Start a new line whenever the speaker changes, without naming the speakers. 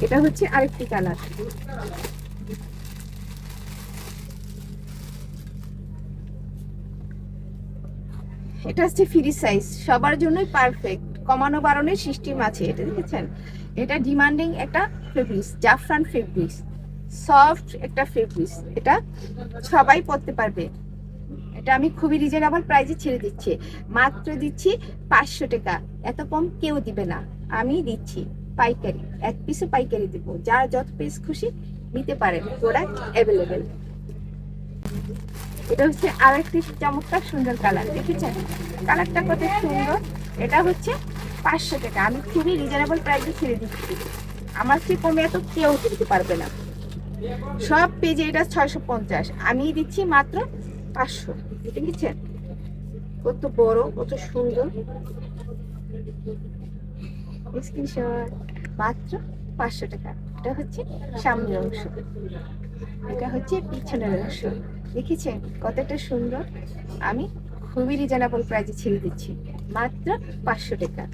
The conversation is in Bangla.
এটা হচ্ছে আরেকটি কালার। এটা হচ্ছে ফ্রি সাইজ, সবার জন্যই পারফেক্ট, কমানো বাড়ানোর সিস্টেম আছে। এটা দেখেছেন, এটা ডিমান্ডিং একটা ফেব্রিক্স, জাফরান ফেব্রিক্স, সফট একটা ফেব্রিক্স, এটা সবাই পরতে পারবে। এটা আমি খুবই রিজনেবল প্রাইসে ছেড়ে দিচ্ছি, মাত্র দিচ্ছি 500 টাকা। এত কম কেউ দিবে না, আমি দিচ্ছি পাইকারি, এক পিসে পাইকারি দিব, যার যত পিস খুশি নিতে পারেন, প্রোডাক্ট অ্যাভেলেবেল। এটা হচ্ছে আরেকটি চমৎকার সুন্দর কালার, দেখেছেন কালারটা কত সুন্দর। এটা হচ্ছে 500 টাকা, আমি খুবই রিজনেবল প্রাইসে ছেড়ে দিচ্ছি, আমার চেয়ে কমে এত কেউ দিতে পারবে না। সব পেজে এটা 650, আমি দিচ্ছি মাত্র 500। দেখেছেন কত বড়, কত সুন্দর, স্ক্রিনশট, মাত্র 500 টাকা। এটা হচ্ছে সামনের অংশ, এটা হচ্ছে পিছনের অংশ, দেখেছেন কতটা সুন্দর। আমি খুবই রিজনেবল প্রাইসে ছেড়ে দিচ্ছি, মাত্র 500 টাকা।